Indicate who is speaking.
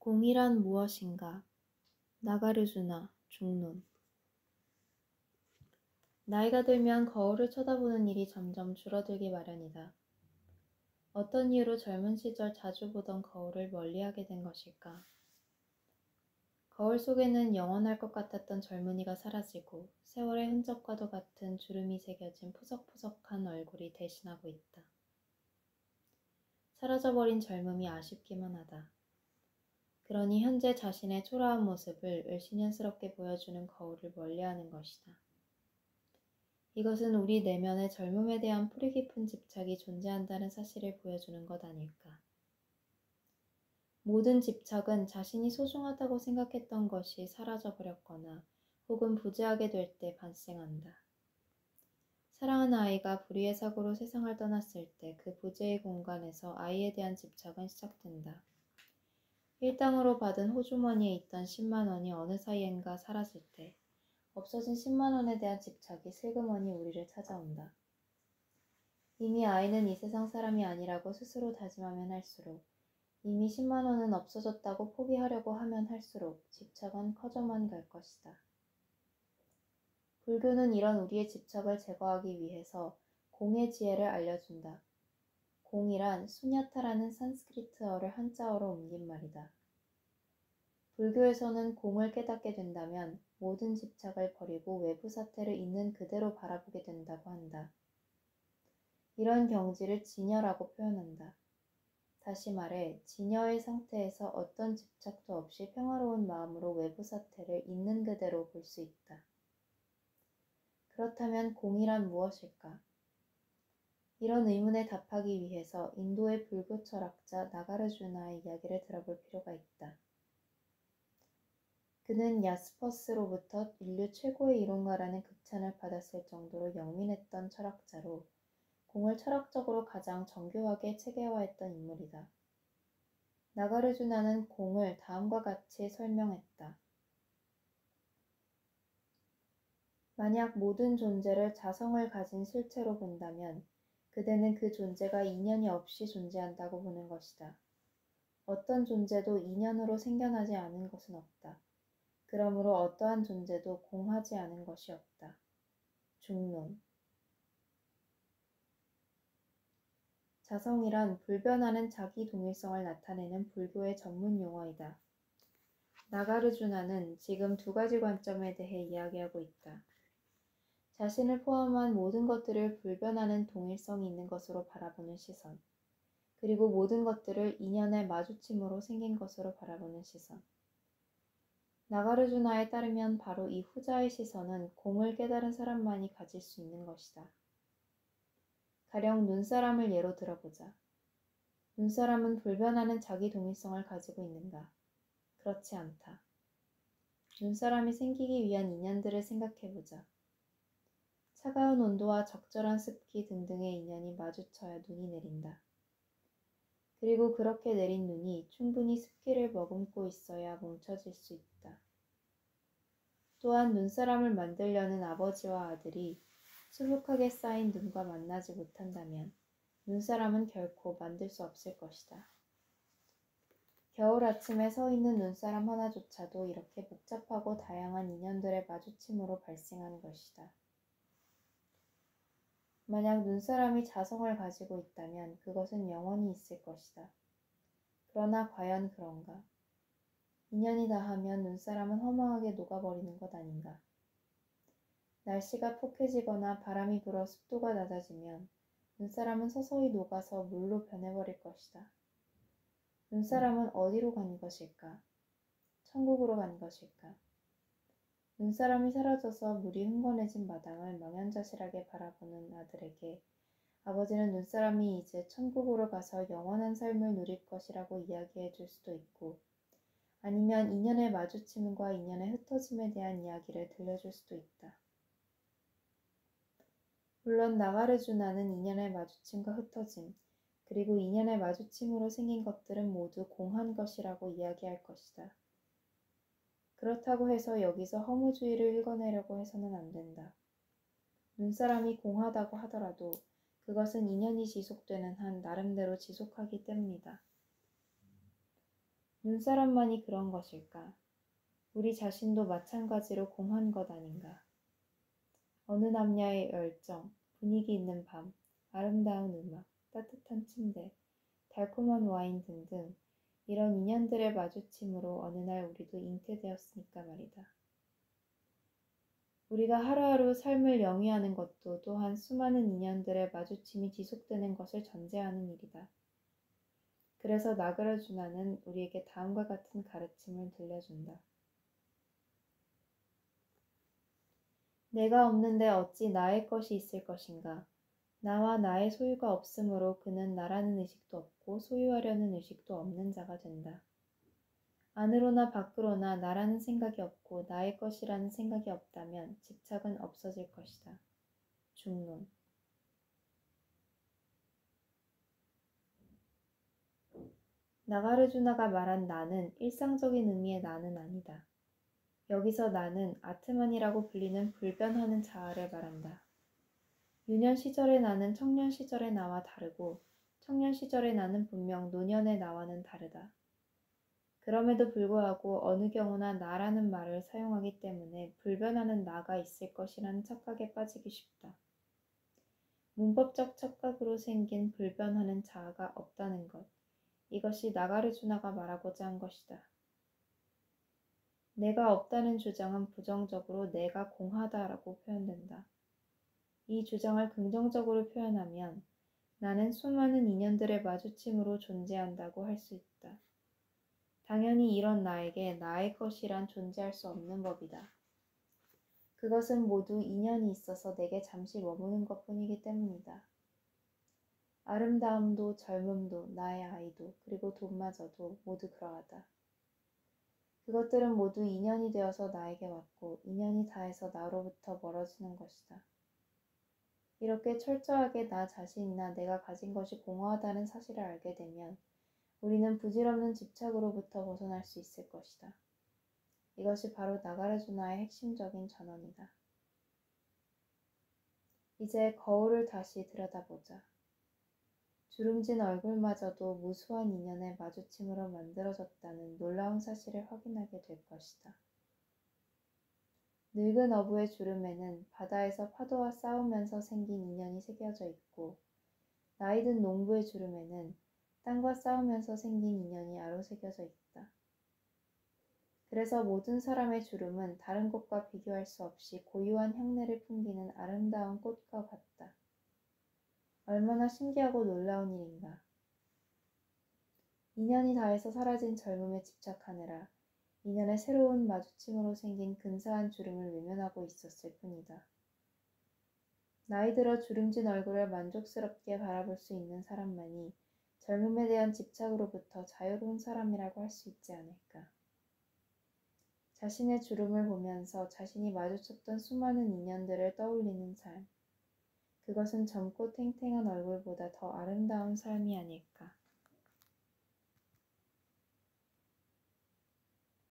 Speaker 1: 공이란 무엇인가? 나가르주나, 중론. 나이가 들면 거울을 쳐다보는 일이 점점 줄어들기 마련이다. 어떤 이유로 젊은 시절 자주 보던 거울을 멀리하게 된 것일까? 거울 속에는 영원할 것 같았던 젊은이가 사라지고 세월의 흔적과도 같은 주름이 새겨진 푸석푸석한 얼굴이 대신하고 있다. 사라져버린 젊음이 아쉽기만 하다. 그러니 현재 자신의 초라한 모습을 을씨년스럽게 보여주는 거울을 멀리하는 것이다. 이것은 우리 내면의 젊음에 대한 뿌리 깊은 집착이 존재한다는 사실을 보여주는 것 아닐까. 모든 집착은 자신이 소중하다고 생각했던 것이 사라져버렸거나 혹은 부재하게 될 때 발생한다. 사랑하는 아이가 불의의 사고로 세상을 떠났을 때 그 부재의 공간에서 아이에 대한 집착은 시작된다. 일당으로 받은 호주머니에 있던 10만 원이 어느 사이엔가 사라질 때 없어진 10만 원에 대한 집착이 슬그머니 우리를 찾아온다. 이미 아이는 이 세상 사람이 아니라고 스스로 다짐하면 할수록, 이미 10만 원은 없어졌다고 포기하려고 하면 할수록 집착은 커져만 갈 것이다. 불교는 이런 우리의 집착을 제거하기 위해서 공의 지혜를 알려준다. 공이란 수냐타라는 산스크리트어를 한자어로 옮긴 말이다. 불교에서는 공을 깨닫게 된다면 모든 집착을 버리고 외부 사태를 있는 그대로 바라보게 된다고 한다. 이런 경지를 진여라고 표현한다. 다시 말해, 진여의 상태에서 어떤 집착도 없이 평화로운 마음으로 외부 사태를 있는 그대로 볼 수 있다. 그렇다면 공이란 무엇일까? 이런 의문에 답하기 위해서 인도의 불교 철학자 나가르주나의 이야기를 들어볼 필요가 있다. 그는 야스퍼스로부터 인류 최고의 이론가라는 극찬을 받았을 정도로 영민했던 철학자로 공을 철학적으로 가장 정교하게 체계화했던 인물이다. 나가르주나는 공을 다음과 같이 설명했다. 만약 모든 존재를 자성을 가진 실체로 본다면 그대는 그 존재가 인연이 없이 존재한다고 보는 것이다. 어떤 존재도 인연으로 생겨나지 않은 것은 없다. 그러므로 어떠한 존재도 공하지 않은 것이 없다. 중론. 자성이란 불변하는 자기 동일성을 나타내는 불교의 전문 용어이다. 나가르주나는 지금 두 가지 관점에 대해 이야기하고 있다. 자신을 포함한 모든 것들을 불변하는 동일성이 있는 것으로 바라보는 시선, 그리고 모든 것들을 인연의 마주침으로 생긴 것으로 바라보는 시선. 나가르주나에 따르면 바로 이 후자의 시선은 공을 깨달은 사람만이 가질 수 있는 것이다. 가령 눈사람을 예로 들어보자. 눈사람은 불변하는 자기 동일성을 가지고 있는가? 그렇지 않다. 눈사람이 생기기 위한 인연들을 생각해보자. 차가운 온도와 적절한 습기 등등의 인연이 마주쳐야 눈이 내린다. 그리고 그렇게 내린 눈이 충분히 습기를 머금고 있어야 뭉쳐질 수 있다. 또한 눈사람을 만들려는 아버지와 아들이 수북하게 쌓인 눈과 만나지 못한다면 눈사람은 결코 만들 수 없을 것이다. 겨울 아침에 서 있는 눈사람 하나조차도 이렇게 복잡하고 다양한 인연들의 마주침으로 발생한 것이다. 만약 눈사람이 자성을 가지고 있다면 그것은 영원히 있을 것이다. 그러나 과연 그런가? 인연이 다하면 눈사람은 허망하게 녹아버리는 것 아닌가? 날씨가 폭해지거나 바람이 불어 습도가 낮아지면 눈사람은 서서히 녹아서 물로 변해버릴 것이다. 눈사람은 어디로 간 것일까? 천국으로 간 것일까? 눈사람이 사라져서 물이 흥건해진 마당을 망연자실하게 바라보는 아들에게 아버지는 눈사람이 이제 천국으로 가서 영원한 삶을 누릴 것이라고 이야기해 줄 수도 있고, 아니면 인연의 마주침과 인연의 흩어짐에 대한 이야기를 들려줄 수도 있다. 물론 나가르주나는 인연의 마주침과 흩어짐, 그리고 인연의 마주침으로 생긴 것들은 모두 공한 것이라고 이야기할 것이다. 그렇다고 해서 여기서 허무주의를 읽어내려고 해서는 안 된다. 눈사람이 공하다고 하더라도 그것은 인연이 지속되는 한 나름대로 지속하기 때문이다. 눈사람만이 그런 것일까? 우리 자신도 마찬가지로 공한 것 아닌가? 어느 남녀의 열정, 분위기 있는 밤, 아름다운 음악, 따뜻한 침대, 달콤한 와인 등등 이런 인연들의 마주침으로 어느 날 우리도 잉태되었으니까 말이다. 우리가 하루하루 삶을 영위하는 것도 또한 수많은 인연들의 마주침이 지속되는 것을 전제하는 일이다. 그래서 나가르주나는 우리에게 다음과 같은 가르침을 들려준다. 내가 없는데 어찌 나의 것이 있을 것인가? 나와 나의 소유가 없으므로 그는 나라는 의식도 없고 소유하려는 의식도 없는 자가 된다. 안으로나 밖으로나 나라는 생각이 없고 나의 것이라는 생각이 없다면 집착은 없어질 것이다. 중론. 나가르주나가 말한 나는 일상적인 의미의 나는 아니다. 여기서 나는 아트만이라고 불리는 불변하는 자아를 말한다. 유년 시절의 나는 청년 시절의 나와 다르고 청년 시절의 나는 분명 노년의 나와는 다르다. 그럼에도 불구하고 어느 경우나 나라는 말을 사용하기 때문에 불변하는 나가 있을 것이라는 착각에 빠지기 쉽다. 문법적 착각으로 생긴 불변하는 자아가 없다는 것. 이것이 나가르주나가 말하고자 한 것이다. 내가 없다는 주장은 부정적으로 내가 공하다라고 표현된다. 이 주장을 긍정적으로 표현하면 나는 수많은 인연들의 마주침으로 존재한다고 할 수 있다. 당연히 이런 나에게 나의 것이란 존재할 수 없는 법이다. 그것은 모두 인연이 있어서 내게 잠시 머무는 것뿐이기 때문이다. 아름다움도 젊음도 나의 아이도 그리고 돈마저도 모두 그러하다. 그것들은 모두 인연이 되어서 나에게 왔고 인연이 다해서 나로부터 멀어지는 것이다. 이렇게 철저하게 나 자신이나 내가 가진 것이 공허하다는 사실을 알게 되면 우리는 부질없는 집착으로부터 벗어날 수 있을 것이다. 이것이 바로 나가르주나의 핵심적인 전언이다. 이제 거울을 다시 들여다보자. 주름진 얼굴마저도 무수한 인연의 마주침으로 만들어졌다는 놀라운 사실을 확인하게 될 것이다. 늙은 어부의 주름에는 바다에서 파도와 싸우면서 생긴 인연이 새겨져 있고 나이 든 농부의 주름에는 땅과 싸우면서 생긴 인연이 아로새겨져 있다. 그래서 모든 사람의 주름은 다른 꽃과 비교할 수 없이 고유한 향내를 풍기는 아름다운 꽃과 같다. 얼마나 신기하고 놀라운 일인가. 인연이 다해서 사라진 젊음에 집착하느라 인연의 새로운 마주침으로 생긴 근사한 주름을 외면하고 있었을 뿐이다. 나이 들어 주름진 얼굴을 만족스럽게 바라볼 수 있는 사람만이 젊음에 대한 집착으로부터 자유로운 사람이라고 할 수 있지 않을까. 자신의 주름을 보면서 자신이 마주쳤던 수많은 인연들을 떠올리는 삶. 그것은 젊고 탱탱한 얼굴보다 더 아름다운 삶이 아닐까.